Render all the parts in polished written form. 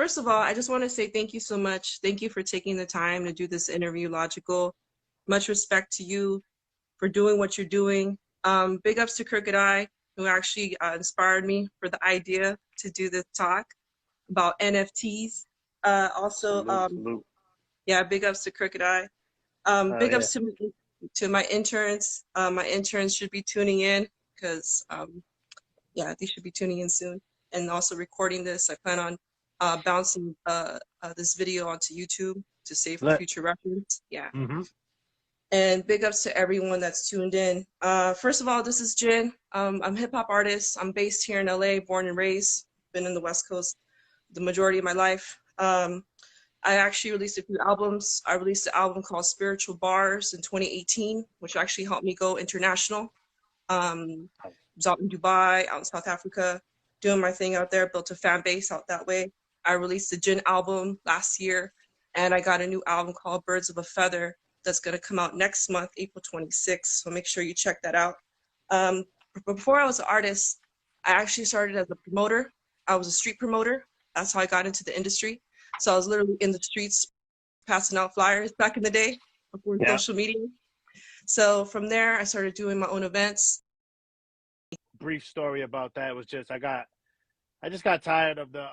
First of all, I just want to say thank you so much. Thank you for taking the time to do this interview, Logical. Much respect to you for doing what you're doing. Big ups to Crooked Eye, who actually inspired me for the idea to do this talk about NFTs. Also, Salute, salute. yeah, big ups to Crooked Eye. Big Yeah. ups to my interns. My interns should be tuning in because, yeah, they should be tuning in soon. And also recording this. I plan on bouncing this video onto YouTube to save for Let. future reference. Yeah. Mm-hmm. And big ups to everyone that's tuned in. First of all, this is Jin. I'm a hip hop artist. I'm based here in LA, born and raised. Been in the West Coast the majority of my life. I actually released a few albums. I released an album called Spiritual Bars in 2018, which actually helped me go international. I was out in Dubai, out in South Africa, doing my thing out there, built a fan base out that way. I released the Gin album last year, and I got a new album called Birds of a Feather that's going to come out next month, April 26th. So make sure you check that out. Um, Before I was an artist, I actually started as a promoter. I was a street promoter. That's how I got into the industry. So I was literally in the streets passing out flyers back in the day before Yeah. social media. So from there, I started doing my own events. Brief story about that was just I just got tired of the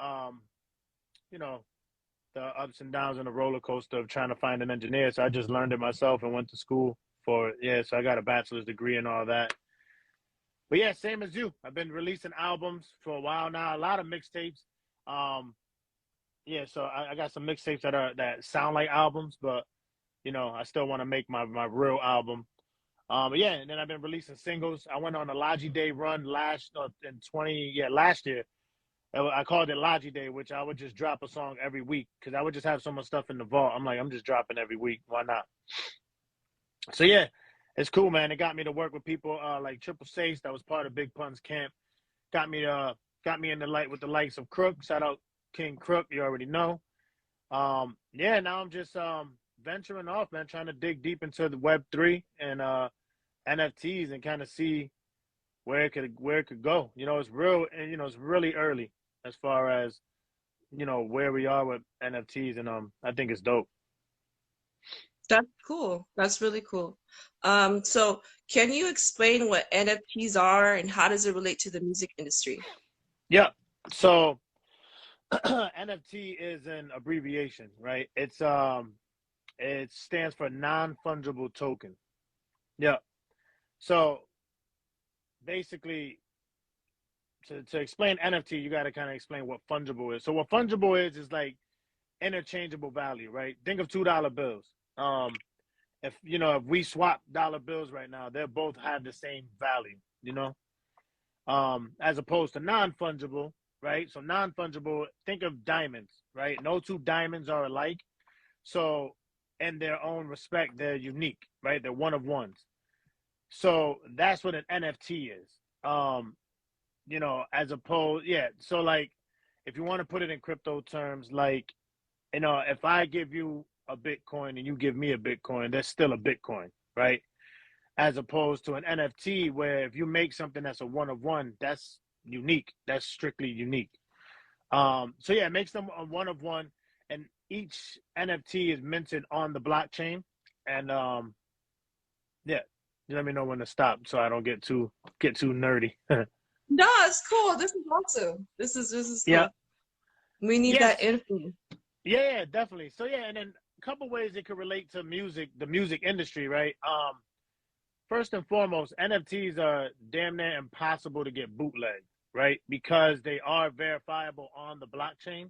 you know, the ups and downs and the roller coaster of trying to find an engineer. So I just learned it myself and went to school for it. Yeah, so I got a bachelor's degree and all that. But yeah, same as you. I've been releasing albums for a while now, a lot of mixtapes. Um, yeah, so I got some mixtapes that sound like albums, but I still want to make my real album. But yeah, and then I've been releasing singles. I went on a Logi Day run last year. I called it Logi Day, which I would just drop a song every week because I would just have so much stuff in the vault. I'm like, I'm just dropping every week. Why not? So yeah, it's cool, man. It got me to work with people like Triple Sace, that was part of Big Pun's camp. Got me in the light with the likes of Crook. Shout out King Crook, you already know. Yeah, now I'm just venturing off, man, trying to dig deep into the Web3 and NFTs and kind of see where it could go. It's it's really early as far as where we are with NFTs, and I think it's dope. That's cool. That's really cool. So can you explain what NFTs are and how does it relate to the music industry? Yeah. So NFT is an abbreviation, right? It stands for non-fungible token. Yeah. So basically, to explain NFT, you got to kind of explain what fungible is. So what fungible is like interchangeable value, right? Think of $2 bills. If we swap dollar bills right now, they both have the same value, as opposed to non-fungible, right? So non-fungible, think of diamonds, right? No two diamonds are alike. So in their own respect, they're unique, right? They're one of ones. So that's what an NFT is. As opposed, yeah. So like, if you want to put it in crypto terms, like, if I give you a Bitcoin and you give me a Bitcoin, that's still a Bitcoin, right? As opposed to an NFT where if you make something that's a one of one, that's unique. That's strictly unique. So yeah, it makes them a one of one, and each NFT is minted on the blockchain. And yeah, you let me know when to stop so I don't get too nerdy. No, it's cool. This is awesome. This is Yeah. cool. We need that Yes. info. Yeah, definitely. So yeah, and then a couple ways it could relate to the music industry, right? First and foremost, NFTs are damn near impossible to get bootlegged, right? Because they are verifiable on the blockchain.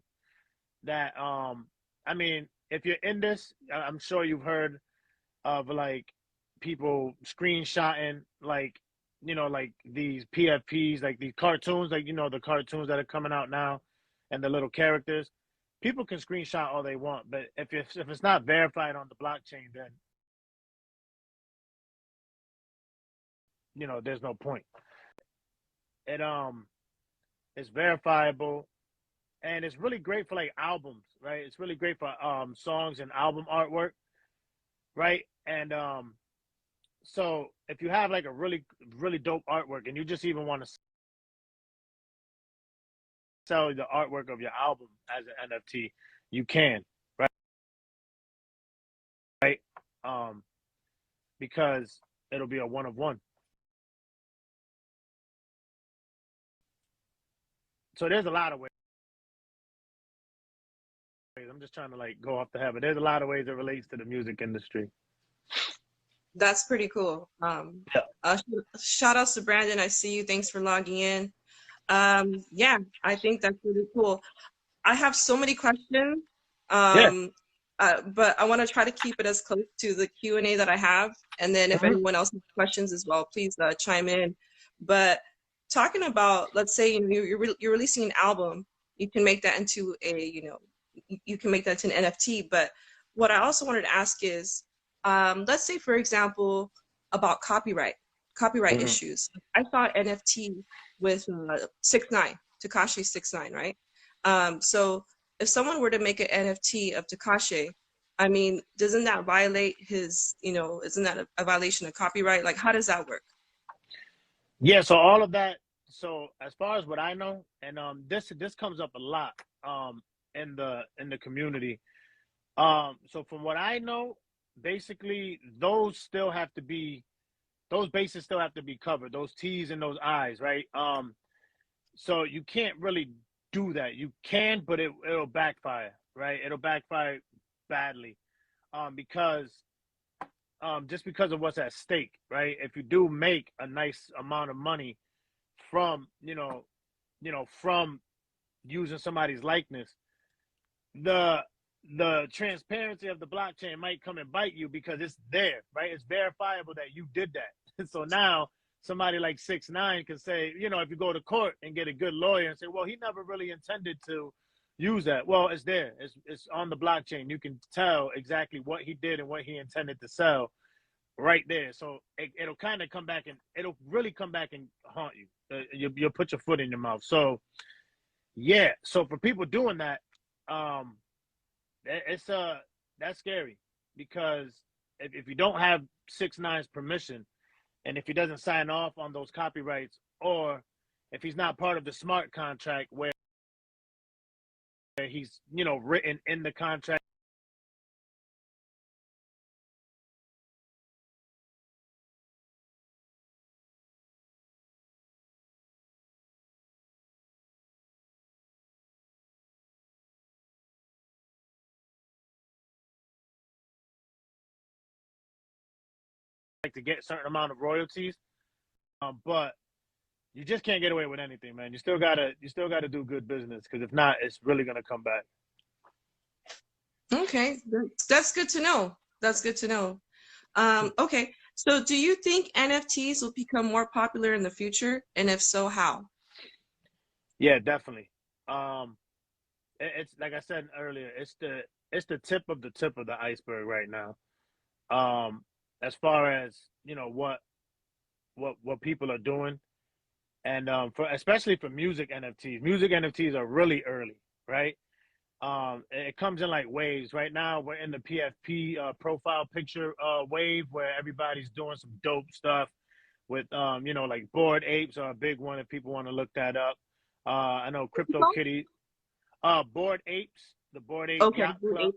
That I mean, if you're in this, I'm sure you've heard of like people screenshotting like these PFPs, like these cartoons, like the cartoons that are coming out now, and the little characters. People can screenshot all they want, but if it's not verified on the blockchain, then there's no point. It it's verifiable, and it's really great for like albums, right? It's really great for songs and album artwork, right? And so if you have like a really really dope artwork and you just even want to sell the artwork of your album as an NFT, you can, right? Right? Because it'll be a one of one. So there's a lot of ways. I'm just trying to like go off the head, but there's a lot of ways it relates to the music industry. That's pretty cool. Yeah. Shout outs to Brandon. I see you. Thanks for logging in. Yeah, I think that's really cool. I have so many questions, Yeah. but I want to try to keep it as close to the Q&A that I have. And then if anyone else has questions as well, please chime in. But talking about, let's say you're releasing an album, you can make that into you can make that into an NFT. But what I also wanted to ask is, let's say, for example, about copyright issues. I saw NFT with 6ix9ine, Tekashi 6ix9ine, right? So if someone were to make an NFT of Tekashi, I mean, doesn't that violate his, isn't that a violation of copyright? Like, how does that work? Yeah, so all of that. So as far as what I know, and this comes up a lot in the community. So from what I know, basically those bases still have to be covered, those T's and those I's, right? So you can't really do that. You can, but it'll backfire, right? It'll backfire badly, because just because of what's at stake, right? If you do make a nice amount of money from from using somebody's likeness, the transparency of the blockchain might come and bite you because it's there, right? It's verifiable that you did that. So now somebody like 6ix9ine can say, if you go to court and get a good lawyer and say, well, he never really intended to use that. Well, it's there. It's on the blockchain. You can tell exactly what he did and what he intended to sell right there. So it'll kind of come back, and it'll really come back and haunt you. You'll put your foot in your mouth. So yeah. So for people doing that, that's scary, because if you don't have 6ix9ine's permission, and if he doesn't sign off on those copyrights, or if he's not part of the smart contract where he's written in the contract to get a certain amount of royalties, but you just can't get away with anything, man. You still gotta do good business, because if not, it's really gonna come back. Okay, that's good to know. That's good to know. Okay, so do you think NFTs will become more popular in the future? And if so, how? Yeah, definitely. It's like I said earlier, it's the tip of the iceberg right now. As far as what people are doing, and especially for music NFTs are really early, right? It comes in like waves. Right now we're in the PFP profile picture wave, where everybody's doing some dope stuff with like Bored Apes are a big one if people want to look that up. I know Crypto Kitty, Bored Apes, the Bored Ape Okay. Yacht Club.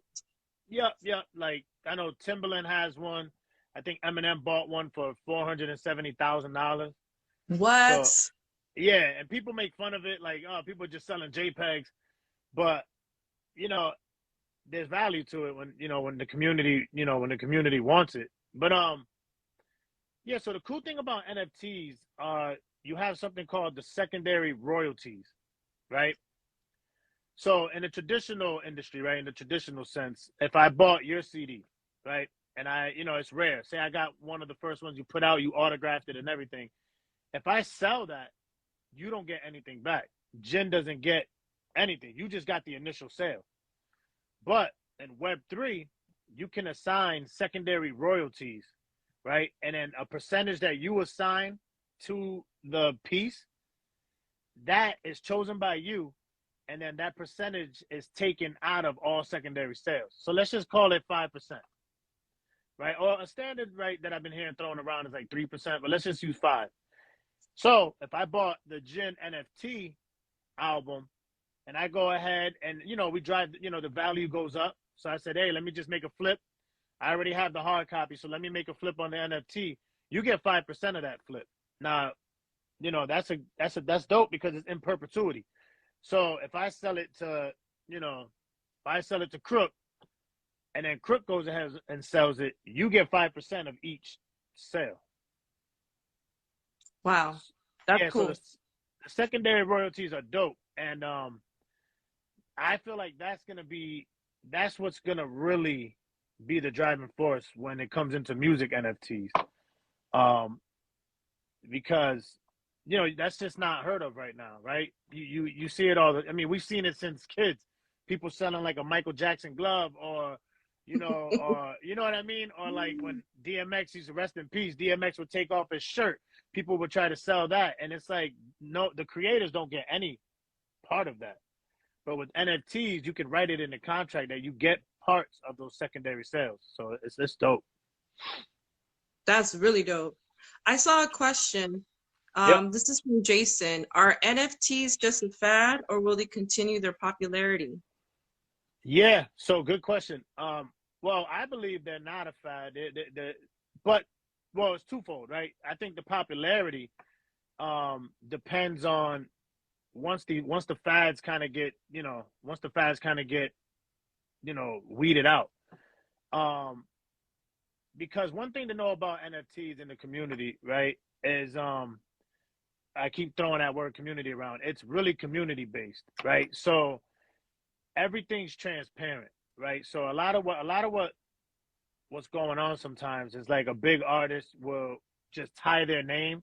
Yep. Like I know Timberland has one. I think Eminem bought one for $470,000. What? So yeah, and people make fun of it, like, oh, people are just selling JPEGs, but there's value to it when the community wants it. But yeah, so the cool thing about NFTs are you have something called the secondary royalties, right? So in the traditional industry, right, in the traditional sense, if I bought your CD, right, and it's rare. Say I got one of the first ones you put out, you autographed it and everything. If I sell that, you don't get anything back. GIN doesn't get anything. You just got the initial sale. But in Web3, you can assign secondary royalties, right? And then a percentage that you assign to the piece, that is chosen by you, and then that percentage is taken out of all secondary sales. So let's just call it 5%, right? Or a standard rate that I've been hearing thrown around is like 3%, but let's just use 5. So if I bought the GIN NFT album and I go ahead and, you know, we drive, you know, the value goes up. So I said, hey, let me just make a flip. I already have the hard copy, so let me make a flip on the NFT. You get 5% of that flip. Now, you know, that's dope because it's in perpetuity. So if I sell it to, you know, if I sell it to Crook, and then Crook goes ahead and sells it, you get 5% of each sale. Wow, that's Yeah, so cool. the secondary royalties are dope, and I feel like that's what's gonna really be the driving force when it comes into music NFTs. Um, because you know that's just not heard of right now, right? You see it all. I mean, we've seen it since kids. People selling like a Michael Jackson glove, or you know what I mean, or like when DMX used to rest in peace, DMX would take off his shirt. People would try to sell that, and it's like no, the creators don't get any part of that. But with NFTs, you can write it in the contract that you get parts of those secondary sales. So it's dope. That's really dope. I saw a question. Yep. This is from Jason. Are NFTs just a fad or will they continue their popularity? Yeah. So good question. Well, I believe they're not a fad. But well, it's twofold, right? I think the popularity depends on once the fads kind of get, you know, once the fads kind of get, you know, weeded out. Um, because one thing to know about NFTs in the community, right, is I keep throwing that word community around. It's really community based, right? So everything's transparent, right? So what's going on sometimes is like a big artist will just tie their name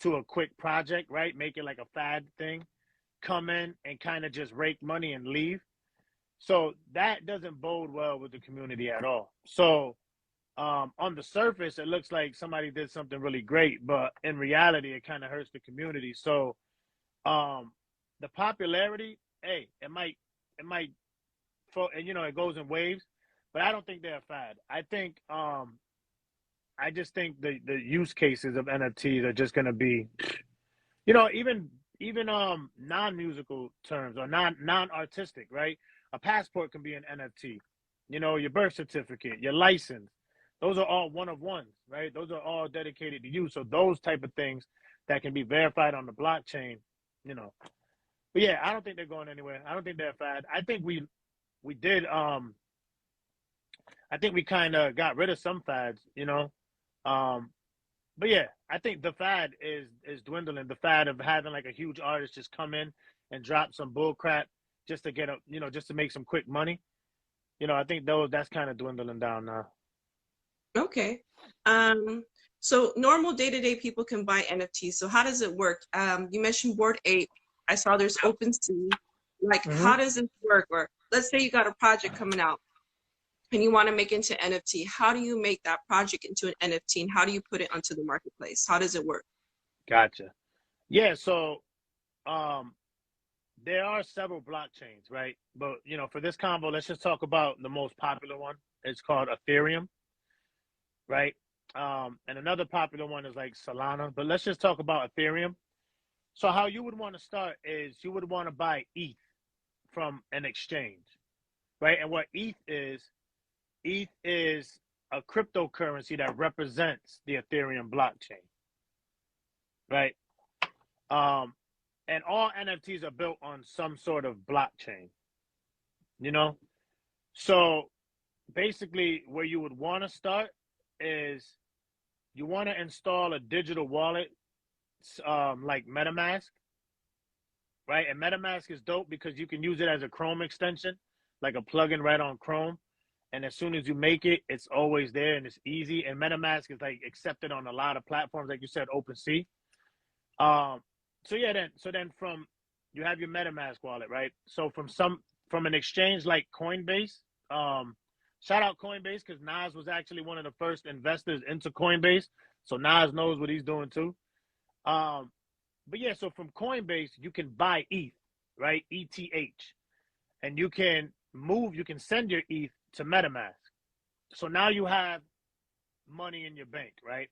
to a quick project, right? Make it like a fad thing, come in and kind of just rake money and leave. So that doesn't bode well with the community at all. So on the surface, it looks like somebody did something really great, but in reality, it kind of hurts the community. So um, the popularity, hey, it might, and you know, it goes in waves, but I don't think they're a fad. I just think the use cases of NFTs are just going to be, you know, even non musical terms or non artistic, right? A passport can be an NFT. You know, your birth certificate, your license, those are all one of ones, right? Those are all dedicated to you. So those type of things that can be verified on the blockchain, you know. But yeah, I don't think they're going anywhere. I don't think they're a fad. I think we did I think we kind of got rid of some fads, you know. Um, but yeah, I think the fad is dwindling. The fad of having like a huge artist just come in and drop some bull crap just to get a, you know, just to make some quick money. You know, I think that's kind of dwindling down now. Okay. Um, so normal day-to-day people can buy NFTs. So how does it work? You mentioned Bored Ape. I saw there's OpenSea. Like, Mm-hmm. how does it work? Or let's say you got a project coming out and you want to make it into NFT. How do you make that project into an NFT and how do you put it onto the marketplace? How does it work? Gotcha. Yeah, so um, there are several blockchains, right? But you know, for this combo, let's just talk about the most popular one. It's called Ethereum, right? And another popular one is like Solana. But let's just talk about Ethereum. So how you would want to start is you would want to buy ETH from an exchange, right? And what ETH is a cryptocurrency that represents the Ethereum blockchain, right? Um, and all NFTs are built on some sort of blockchain, you know? So basically, where you would want to start is you want to install a digital wallet like MetaMask, right? And MetaMask is dope because you can use it as a Chrome extension, like a plugin right on Chrome. And as soon as you make it, it's always there and it's easy. And MetaMask is like accepted on a lot of platforms, like you said, OpenSea. Um, so then from you have your MetaMask wallet, right? So from an exchange like Coinbase, shout out Coinbase because Nas was actually one of the first investors into Coinbase. So Nas knows what he's doing too. Um, but yeah, so from Coinbase, you can buy ETH, right? ETH. And you can send your ETH to MetaMask. So now you have money in your bank, right?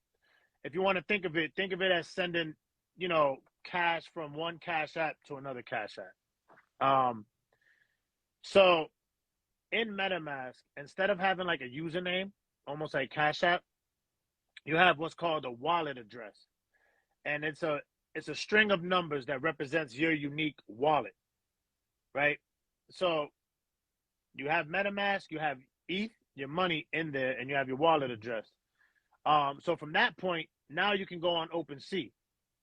If you want to think of it as sending, you know, cash from one cash app to another cash app. Um, so in MetaMask, instead of having like a username, almost like Cash App, you have what's called a wallet address, and it's a string of numbers that represents your unique wallet, right? So you have MetaMask, you have ETH, your money in there, and you have your wallet address. So from that point, now you can go on OpenSea,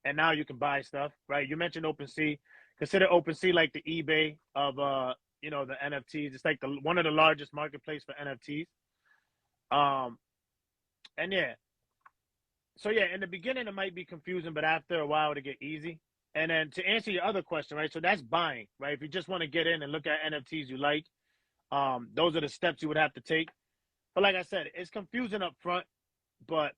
and now you can buy stuff, right? You mentioned OpenSea. Consider OpenSea like the eBay of the NFTs. It's like one of the largest marketplace for NFTs. Um, and yeah, so yeah, in the beginning it might be confusing, but after a while it'll get easy. And then to answer your other question, right? So that's buying, right? If you just want to get in and look at NFTs you like, those are the steps you would have to take. But like I said, it's confusing up front, but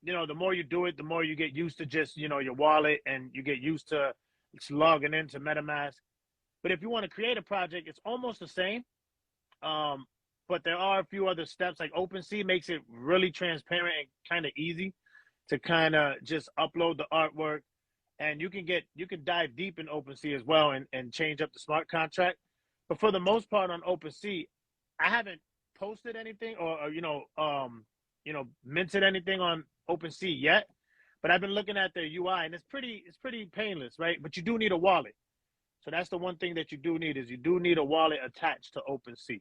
the more you do it, the more you get used to just, your wallet, and you get used to logging into MetaMask. But if you want to create a project, it's almost the same. But there are a few other steps. Like OpenSea makes it really transparent and kind of easy to kind of just upload the artwork, and you can dive deep in OpenSea as well, and change up the smart contract. But for the most part on OpenSea, I haven't posted anything or minted anything on OpenSea yet. But I've been looking at their UI, and it's pretty painless, right? But you do need a wallet. So that's the one thing that you do need, is you do need a wallet attached to OpenSea.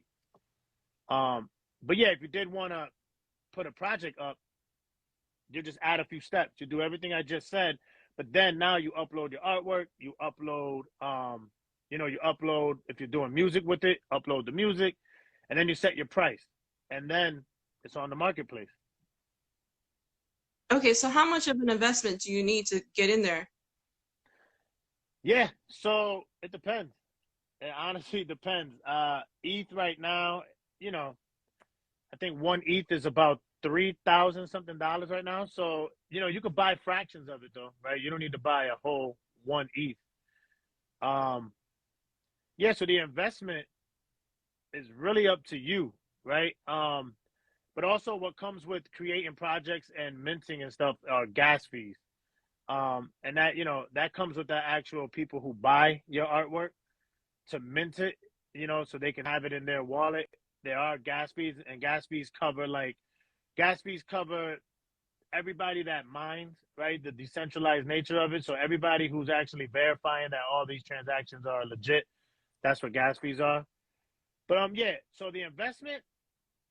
But yeah, if you did want to put a project up, you just add a few steps. You do everything I just said, but then now you upload your artwork, you upload, if you're doing music with it, upload the music, and then you set your price, and then it's on the marketplace. Okay, so how much of an investment do you need to get in there? Yeah, so it depends. It honestly depends. ETH right now, I think one ETH is about $3,000 something right now. So, you could buy fractions of it though, right? You don't need to buy a whole one ETH. Yeah, so the investment is really up to you, right? But also what comes with creating projects and minting and stuff are gas fees. And that comes with the actual people who buy your artwork to mint it, so they can have it in their wallet. There are gas fees, and gas fees cover everybody that mines, right? The decentralized nature of it. So everybody who's actually verifying that all these transactions are legit, that's what gas fees are. But yeah, so the investment,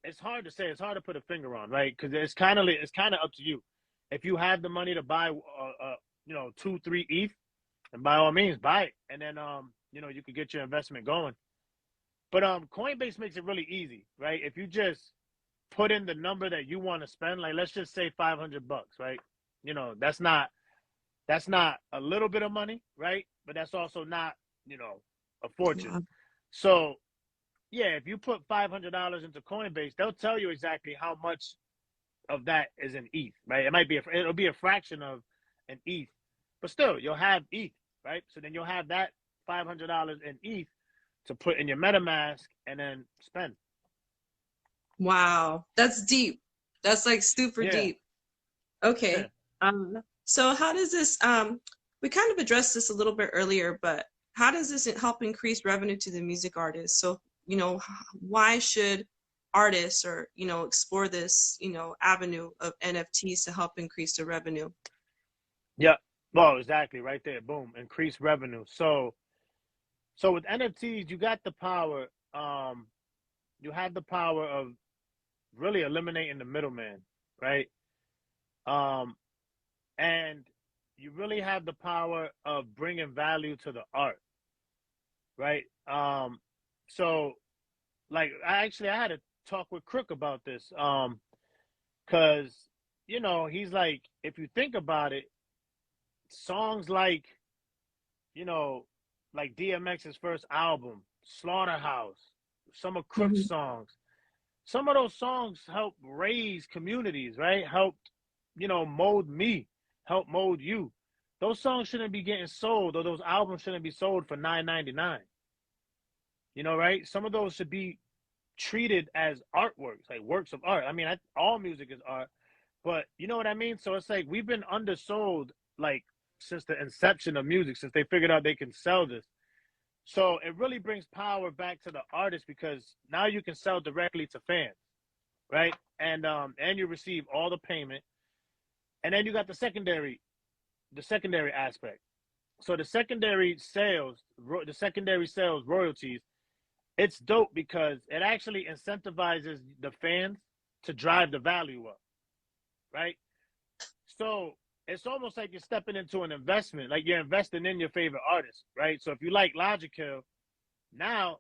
it's hard to say. It's hard to put a finger on, right? Because it's kind of up to you. If you have the money to buy, 2-3 ETH, and by all means buy it, and then you could get your investment going. But Coinbase makes it really easy, right? If you just put in the number that you want to spend, like let's just say $500, right? That's not a little bit of money, right? But that's also not a fortune. Wow. So yeah, if you put $500 into Coinbase, they'll tell you exactly how much of that is in ETH, right? It'll be a fraction of an ETH, but still you'll have ETH, right? So then you'll have that $500 in ETH to put in your MetaMask and then spend. Wow, that's deep. That's like super deep. Okay. Yeah. So how does this, we kind of addressed this a little bit earlier, but how does this help increase revenue to the music artists? So, why should artists or, explore this, avenue of NFTs to help increase the revenue? Yeah. Well, exactly. Right there. Boom. Increase revenue. So with NFTs, you got the power. You have the power of really eliminating the middleman, right? And you really have the power of bringing value to the art, right? So like I had a talk with Crook about this, because he's like, if you think about it, songs like like DMX's first album, Slaughterhouse, some of Crook's songs, some of those songs help raise communities, right? Helped mold me, help mold you. Those songs shouldn't be getting sold, or those albums shouldn't be sold for $9.99. Right? Some of those should be treated as artworks, like works of art. I mean, all music is art, but you know what I mean? So it's like we've been undersold, like since the inception of music, since they figured out they can sell this. So it really brings power back to the artist because now you can sell directly to fans, right? And you receive all the payment, and then you got the secondary aspect. So the secondary sales royalties, it's dope because it actually incentivizes the fans to drive the value up, right? So it's almost like you're stepping into an investment, like you're investing in your favorite artist, right? So if you like LogiKil, now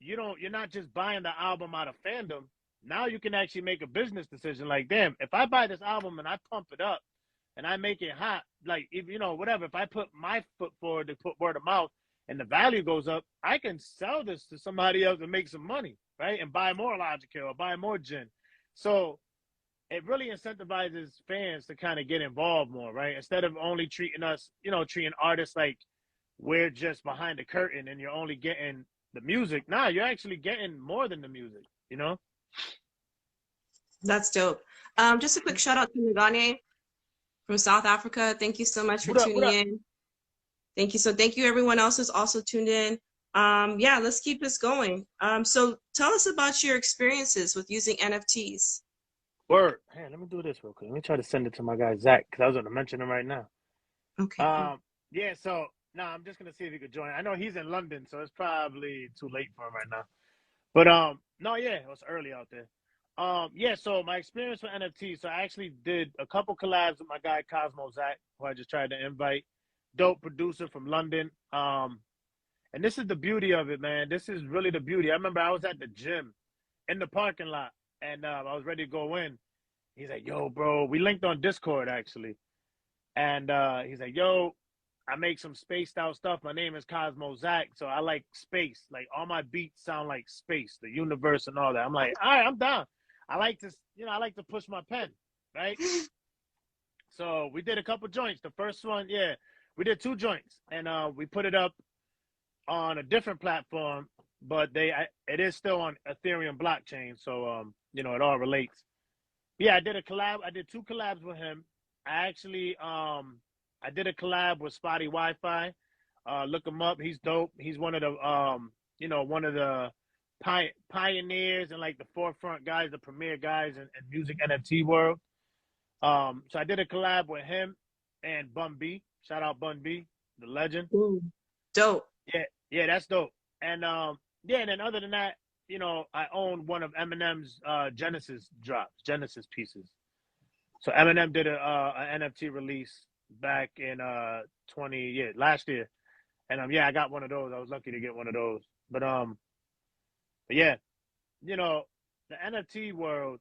you're not just buying the album out of fandom. Now you can actually make a business decision. Like, damn, if I buy this album and I pump it up and I make it hot, like, if whatever, if I put my foot forward to put word of mouth and the value goes up, I can sell this to somebody else and make some money, right? And buy more LogiKil or buy more GIN. So it really incentivizes fans to kind of get involved more, right? Instead of only treating treating artists like we're just behind the curtain and you're only getting the music. Nah, you're actually getting more than the music, you know? That's dope. Just a quick shout out to Ngane from South Africa. Thank you so much for What up? What tuning up? in. Thank you. So thank you everyone else who's also tuned in. Yeah, let's keep this going. So tell us about your experiences with using NFTs. Word. Hey, let me do this real quick. Let me try to send it to my guy Zach because I was going to mention him right now. Okay, cool. Yeah. So now I'm just gonna see if he could join. I know he's in London, so it's probably too late for him right now. But no, yeah, it was early out there. Yeah. So my experience with NFTs. So I actually did a couple collabs with my guy Cosmo Zach, who I just tried to invite. Dope producer from London. And this is the beauty of it, man. This is really the beauty. I remember I was at the gym in the parking lot, and I was ready to go in. He's like, "Yo, bro," we linked on Discord actually. And he's like, yo, I make some spaced out stuff. My name is Cosmo Zach. So I like space. Like all my beats sound like space, the universe and all that. I'm like, all right, I'm down. I like to, I like to push my pen, right? So we did a couple joints. The first one, yeah, we did 2 joints and we put it up on a different platform, but it is still on Ethereum blockchain. So, it all relates. Yeah, I did a collab. I did 2 collabs with him. I actually I did a collab with Spotty Wi-Fi. Look him up. He's dope. He's one of the one of the pioneers and like the forefront guys, the premier guys in music NFT world. So I did a collab with him and Bun B. Shout out Bun B, the legend. Ooh, dope. Yeah, that's dope. And and then other than that, I own one of Eminem's Genesis pieces. So Eminem did a NFT release back in last year, and I got one of those. I was lucky to get one of those. But yeah, the NFT world,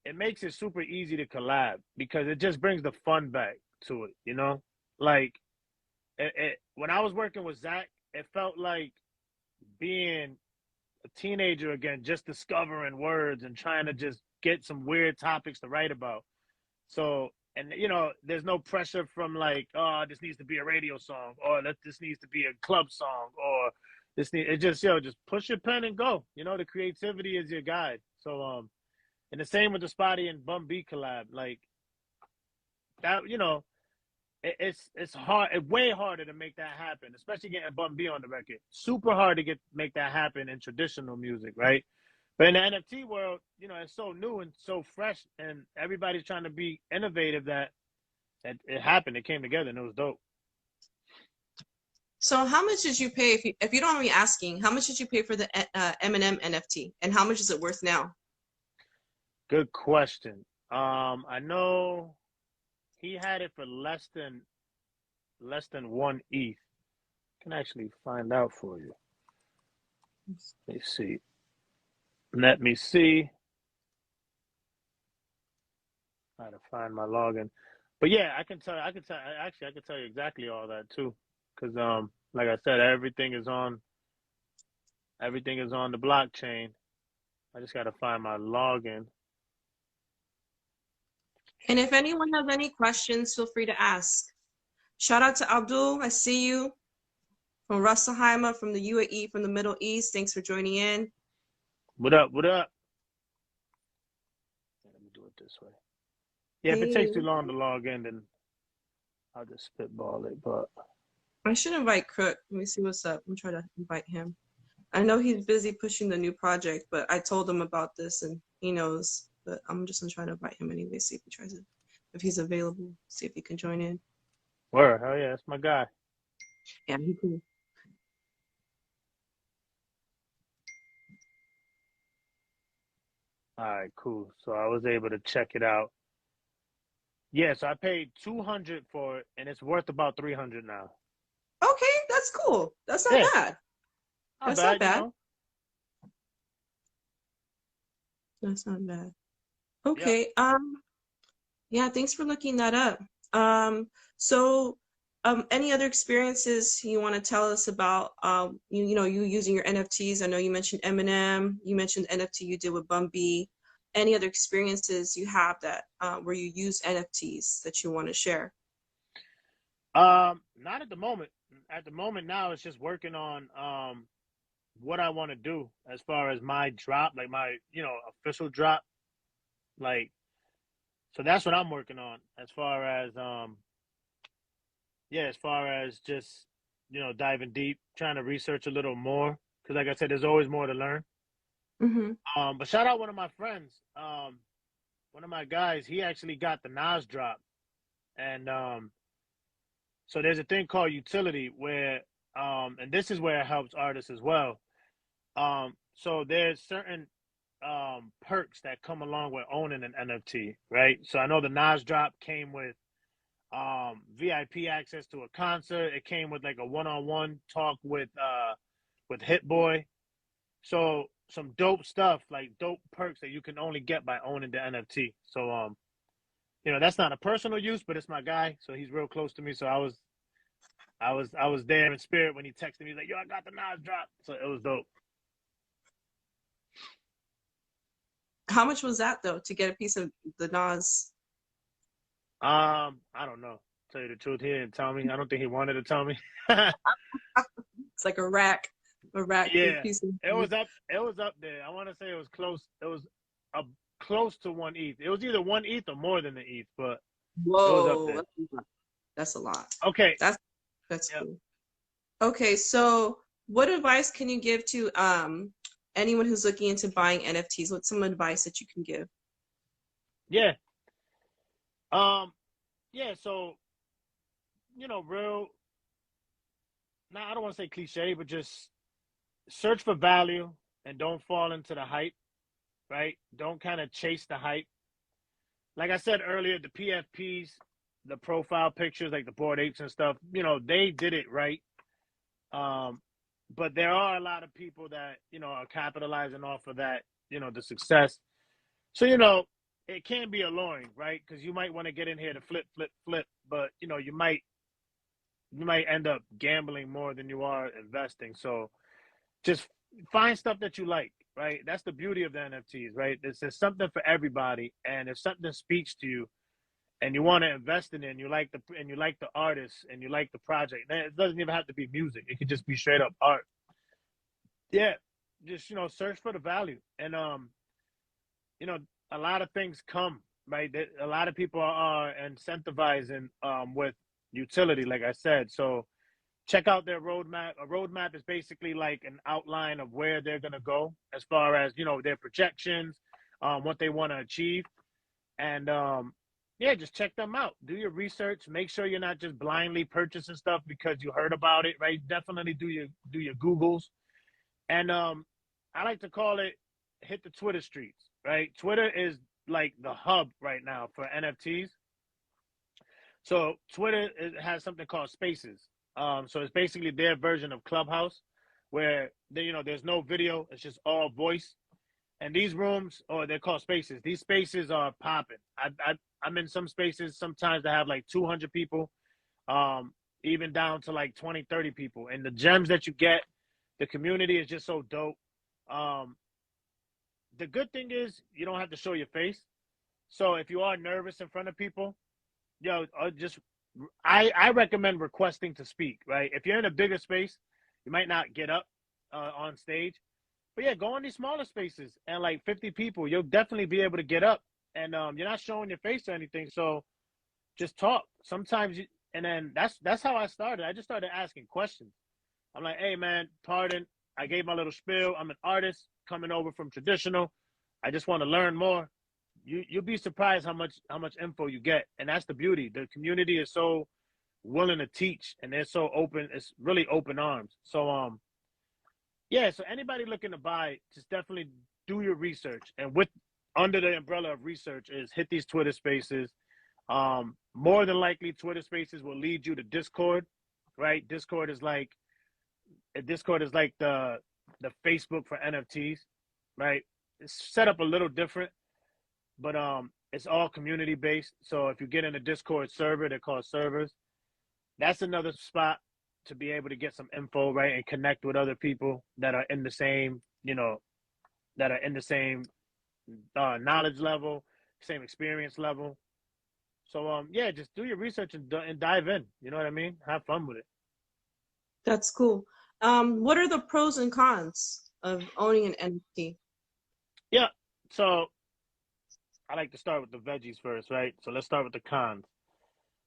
it makes it super easy to collab because it just brings the fun back to it. Like when I was working with Zach, it felt like being a teenager again, just discovering words and trying to just get some weird topics to write about. So, and there's no pressure from like, oh, this needs to be a radio song, or this needs to be a club song, or it just just push your pen and go. The creativity is your guide. So, and the same with the Spotty and Bum B collab, like that. It's hard. It's way harder to make that happen, especially getting Bun B on the record. Super hard to make that happen in traditional music, right? But in the NFT world, it's so new and so fresh, and everybody's trying to be innovative that it happened. It came together, and it was dope. So how much did you pay, if you don't mind me asking, how much did you pay for the Eminem NFT, and how much is it worth now? Good question. I know he had it for less than 1 ETH. I can actually find out for you. Let me see. Let me see. I had to find my login. But yeah, I can tell you exactly all that too. Because like I said, everything is on the blockchain. I just gotta find my login. And if anyone has any questions, feel free to ask. Shout out to Abdul. I see you. From Russelheimer, from the UAE, from the Middle East. Thanks for joining in. What up? What up? Let me do it this way. Yeah, if it takes too long to log in, then I'll just spitball it. But I should invite Crook. Let me see what's up. I'm trying to invite him. I know he's busy pushing the new project, but I told him about this and he knows. But I'm just gonna try to invite him anyway, see if he tries it, if he's available, see if he can join in. Word, hell yeah, that's my guy. Yeah, he cool. All right, cool. So I was able to check it out. Yeah, so I paid 200 for it, and it's worth about 300 now. Okay, that's cool. That's not Yeah, bad. not That's not bad, you bad. know. That's not bad. Yep. Okay. Yeah, thanks for looking that up. So, any other experiences you want to tell us about, you know, you using your NFTs? I know you mentioned Eminem, you mentioned NFT you did with Bumby. Any other experiences you have that where you use NFTs that you want to share? Not at the moment. At the moment now, it's just working on what I want to do as far as my drop, like my official drop, like so that's what I'm working on as far as yeah, as far as just diving deep, trying to research a little more because like I said, there's always more to learn. Mm-hmm. But shout out one of my friends, one of my guys. He actually got the Nas drop, and so there's a thing called utility where, and this is where it helps artists as well. So there's certain perks that come along with owning an NFT, right? So I know the Nas drop came with VIP access to a concert. It came with like a one-on-one talk with Hit Boy. So some dope stuff, like dope perks that you can only get by owning the NFT. So that's not a personal use, but it's my guy, so he's real close to me. So I was there in spirit when he texted me. He's like, "Yo, I got the Nas drop," so it was dope. How much was that though to get a piece of the Nas? I don't know. Tell you the truth, he didn't tell me. I don't think he wanted to tell me. It's like a rack big Yeah, piece of. it was up. It was up there. I want to say it was close. It was up close to one ETH. It was either one ETH or more than the ETH, but it was up Whoa, there. that's a lot. Okay. That's Yep. cool. Okay, so what advice can you give to anyone who's looking into buying NFTs? What's some advice that you can give? Yeah. Um. Yeah. So real. Now I don't want to say cliche, but just search for value and don't fall into the hype. Right. Don't kind of chase the hype. Like I said earlier, the PFPs, the profile pictures, like the Bored Apes and stuff. They did it right. Um, but there are a lot of people that are capitalizing off of that, the success. So it can be alluring, right? Because you might want to get in here to flip, flip, flip, but you might end up gambling more than you are investing. So just find stuff that you like, right? That's the beauty of the NFTs, right? There's something for everybody, and if something speaks to you and you want to invest in it, and you like the artist and you like the project, then it doesn't even have to be music. It could just be straight up art. Yeah, just search for the value, and you know, a lot of things come right. A lot of people are incentivizing with utility, like I said. So check out their roadmap. A roadmap is basically like an outline of where they're gonna go as far as their projections, what they want to achieve, and yeah, just check them out. Do your research. Make sure you're not just blindly purchasing stuff because you heard about it, right? Definitely do your Googles, and I like to call it hit the Twitter streets, right? Twitter is like the hub right now for NFTs. So Twitter has something called Spaces. So it's basically their version of Clubhouse, where there's no video, it's just all voice. And these rooms, or they're called Spaces. These spaces are popping. I'm in some spaces sometimes that have like 200 people, um, even down to like 20, 30 people. And the gems that you get, the community is just so dope. Um, the good thing is you don't have to show your face. So if you are nervous in front of people, just I recommend requesting to speak. Right, if you're in a bigger space, you might not get up on stage, but yeah, go in these smaller spaces and like 50 people, you'll definitely be able to get up, and you're not showing your face or anything. So just talk. Sometimes And then that's how I started. I just started asking questions. I'm like, hey man, pardon. I gave my little spiel. I'm an artist coming over from traditional. I just want to learn more. You'll be surprised how much info you get. And that's the beauty. The community is so willing to teach, and they're so open. It's really open arms. So yeah, so anybody looking to buy, just definitely do your research. And with under the umbrella of research is hit these Twitter spaces. More than likely Twitter spaces will lead you to Discord, right? Discord is like the Facebook for NFTs, right? It's set up a little different, but it's all community based. So if you get in a Discord server, they're called servers. That's another spot to be able to get some info, right, and connect with other people that are in the same, knowledge level, same experience level. So yeah, just do your research and dive in. You know what I mean? Have fun with it. That's cool. What are the pros and cons of owning an NFT? Yeah. So I like to start with the veggies first, right? So let's start with the cons.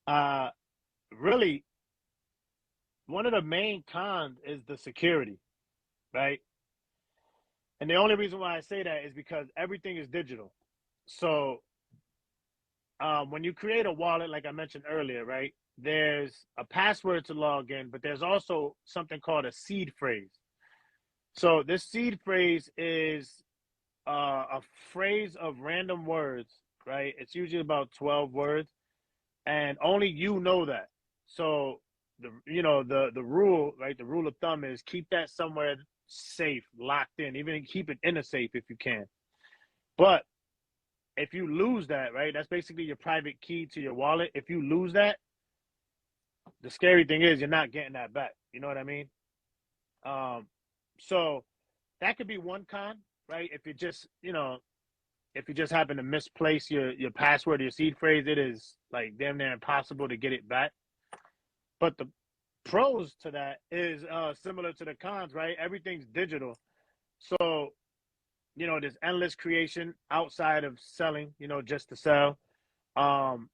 Uh, Really, one of the main cons is the security, right? And the only reason why I say that is because everything is digital. So when you create a wallet, like I mentioned earlier, right, there's a password to log in, but there's also something called a seed phrase. So this seed phrase is a phrase of random words, right? It's usually about 12 words, and only you know that. So the rule, right? The rule of thumb is keep that somewhere safe, locked in, even keep it in a safe if you can. But if you lose that, right, that's basically your private key to your wallet. If you lose that, the scary thing is you're not getting that back. You know what I mean? Um, so that could be one con, right? If you just happen to misplace your password or your seed phrase, it is like damn near impossible to get it back. But the pros to that is similar to the cons, right? Everything's digital. So, there's endless creation outside of selling, just to sell. Um,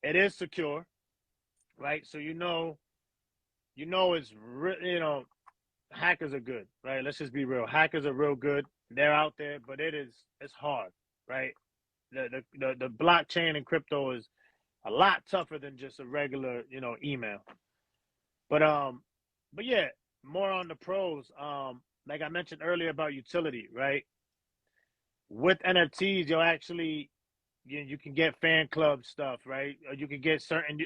it is secure, right? So hackers are good, right? Let's just be real. Hackers are real good. They're out there, but it's hard, right? The blockchain and crypto is a lot tougher than just a regular, email. But yeah, more on the pros. Like I mentioned earlier about utility, right? With NFTs, you'll actually you can get fan club stuff, right? Or you can get certain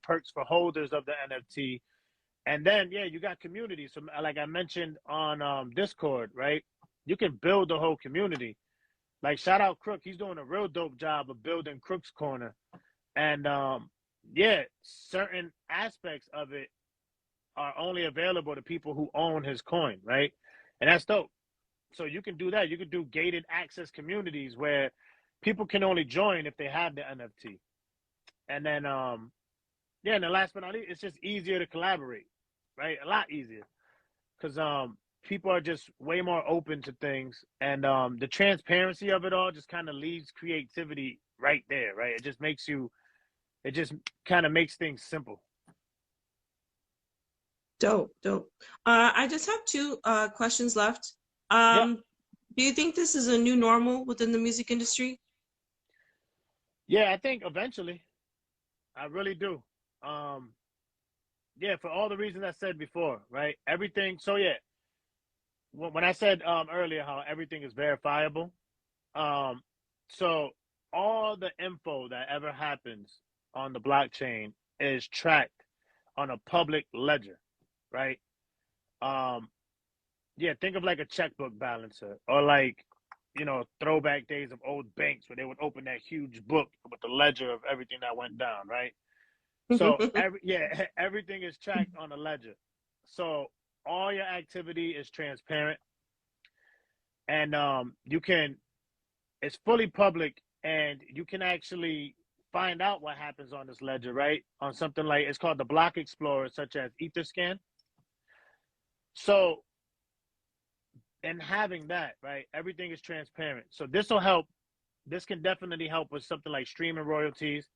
perks for holders of the NFT. And then yeah, you got community. So like I mentioned on Discord, right? You can build the whole community. Like shout out Crook, he's doing a real dope job of building Crook's Corner. And yeah, certain aspects of it are only available to people who own his coin, right? And that's dope. So you can do that. You can do gated access communities where people can only join if they have the NFT. And then yeah, and then last but not least, it's just easier to collaborate, right? A lot easier. Because people are just way more open to things. And the transparency of it all just kind of leaves creativity right there, right? It just kind of makes things simple. Dope, dope. I just have two questions left. Yep. Do you think this is a new normal within the music industry? Yeah, I think eventually. I really do. Yeah, for all the reasons I said before, right? Everything. So yeah, when I said earlier how everything is verifiable, um, so all the info that ever happens on the blockchain is tracked on a public ledger, right? Um, yeah, think of like a checkbook balancer or like, throwback days of old banks where they would open that huge book with the ledger of everything that went down, right? So everything is tracked on a ledger. So all your activity is transparent, and it's fully public, and you can actually find out what happens on this ledger, right? On something like it's called the Block Explorer, such as Etherscan. So in having that, right, everything is transparent. So this will help. This can definitely help with something like streaming royalties.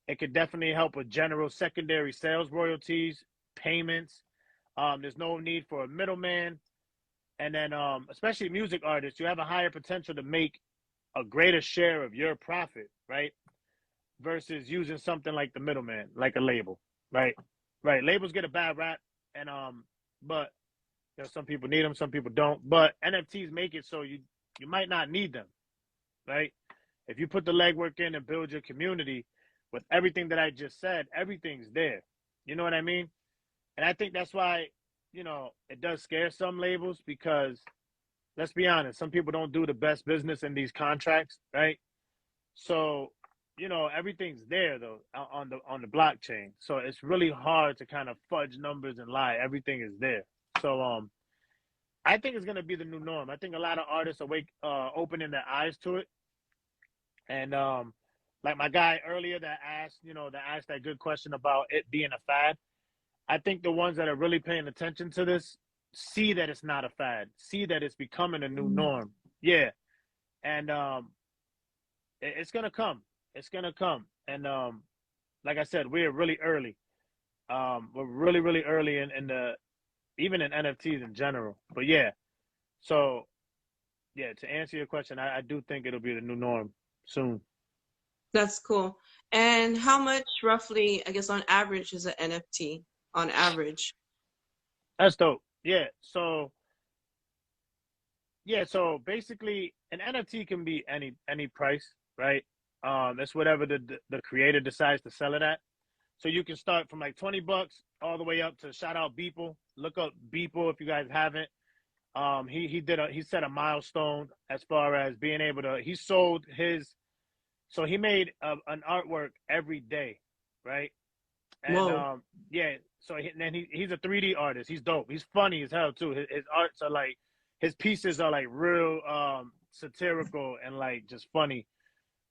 It could definitely help with general secondary sales royalties, payments. There's no need for a middleman. And then, especially music artists, you have a higher potential to make a greater share of your profit, right? Versus using something like the middleman, like a label, right? Right. Labels get a bad rap, and but you know, some people need them, some people don't. But NFTs make it so you might not need them, right? If you put the legwork in and build your community with everything that I just said, everything's there. You know what I mean? And I think that's why, you know, it does scare some labels because let's be honest, some people don't do the best business in these contracts, right? So, you know, everything's there though on the blockchain. So it's really hard to kind of fudge numbers and lie. Everything is there. So I think it's gonna be the new norm. I think a lot of artists are opening their eyes to it. And like my guy earlier that asked that good question about it being a fad. I think the ones that are really paying attention to this see that it's not a fad, see that it's becoming a new norm. Yeah. And it's gonna come. It's gonna come. And like I said, we're really early. We're really, really early in the even in NFTs in general. But yeah, so yeah, to answer your question, I do think it'll be the new norm soon. That's cool. And how much roughly, I guess, on average is an NFT on average? That's dope. So basically an NFT can be any price, right? It's whatever the creator decides to sell it at. So you can start from like $20 all the way up to shout out Beeple. Look up Beeple if you guys haven't. He set a milestone as far as being able to he made an artwork every day, right? And Whoa. he's a 3D artist. He's dope. He's funny as hell too. His arts are like his pieces are like real satirical and like just funny,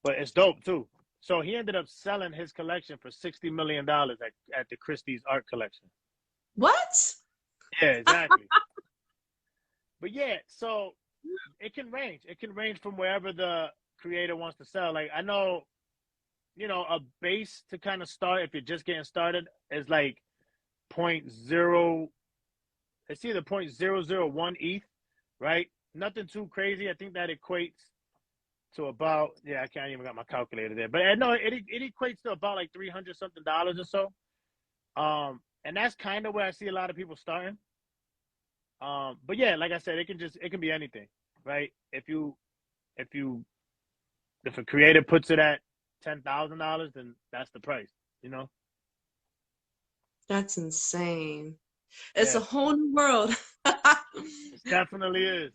but it's dope too. So he ended up selling his collection for $60 million at the Christie's art collection. What? Yeah, exactly. But yeah, so it can range. It can range from wherever the creator wants to sell. Like I know, you know, a base to kind of start if you're just getting started is like point zero. It's either 0.001 ETH, right? Nothing too crazy. I think that equates to about I can't even got my calculator there, but I know it equates to about like $300 something or so. And that's kind of where I see a lot of people starting. But yeah, like I said, it can be anything, right? If a creator puts it at $10,000, then that's the price, you know? That's insane. It's a Yeah, whole new world. it definitely is.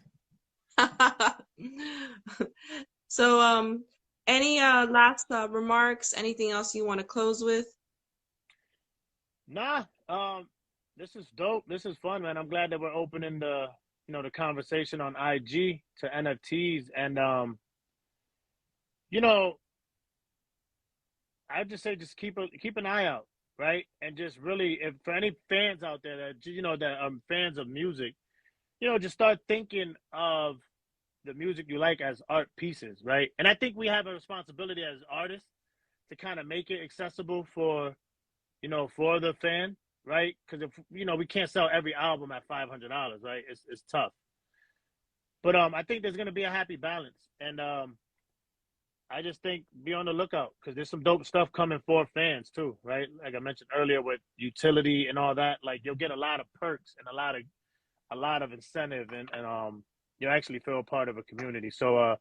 So, any last remarks? Anything else you want to close with? Nah, this is dope. This is fun, man. I'm glad that we're opening the conversation on IG to NFTs. And you know, I just say just keep an eye out, right? And just really, if for any fans out there that fans of music, just start thinking of the music you like as art pieces, right? And I think we have a responsibility as artists to kind of make it accessible for the fan, right? Because if we can't sell every album at $500, right? It's tough. But I think there's gonna be a happy balance, and I just think be on the lookout because there's some dope stuff coming for fans too, right? Like I mentioned earlier with utility and all that. Like you'll get a lot of perks and a lot of incentive, and you'll actually feel part of a community. So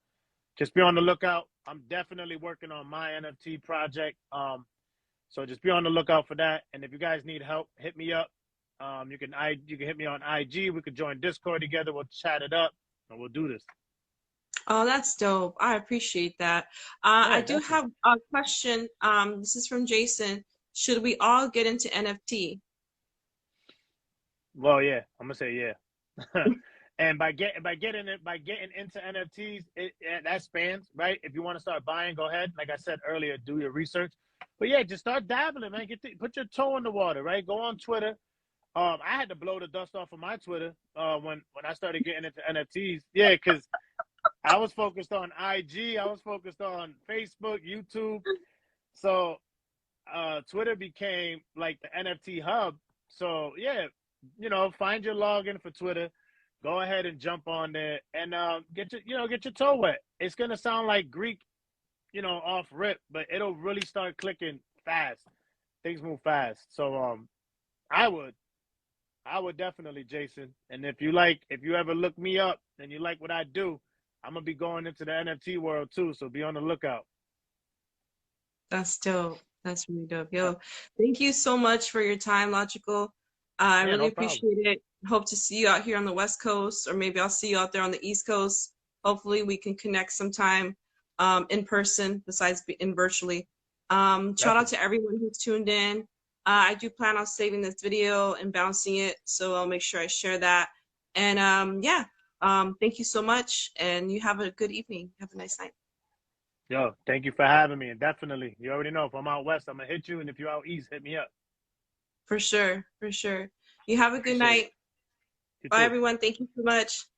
just be on the lookout. I'm definitely working on my NFT project. So just be on the lookout for that. And if you guys need help, hit me up. You can hit me on IG. We could join Discord together. We'll chat it up and we'll do this. Oh, that's dope. I appreciate that. Yeah, I do definitely. have a question. This is from Jason. Should we all get into NFT? Well, yeah, I'm gonna say yeah. And by getting into NFTs, that spans, right? If you want to start buying, go ahead. Like I said earlier, do your research. But yeah, just start dabbling, man. Put your toe in the water, right? Go on Twitter. I had to blow the dust off of my Twitter when I started getting into NFTs. Yeah, because I was focused on IG, I was focused on Facebook, YouTube. So Twitter became like the NFT hub. So yeah, you know, find your login for Twitter. Go ahead and jump on there and get your toe wet. It's gonna sound like Greek, you know, off rip, but it'll really start clicking fast. Things move fast. So I would definitely, Jason. And if you ever look me up and you like what I do, I'm gonna be going into the NFT world too. So be on the lookout. That's dope. That's really dope. Yo, thank you so much for your time, Logical. I Yeah, really no problem. appreciate it. Hope to see you out here on the West Coast, or maybe I'll see you out there on the East Coast. Hopefully, we can connect sometime in person besides in virtually. Shout out Definitely. to everyone who's tuned in. I do plan on saving this video and bouncing it, so I'll make sure I share that. And yeah, thank you so much, and you have a good evening. Have a nice night. Yo, thank you for having me. And definitely, you already know if I'm out west, I'm gonna hit you. And if you're out east, hit me up. For sure, for sure. You have a good Appreciate it. night. You Bye, too. everyone. Thank you so much.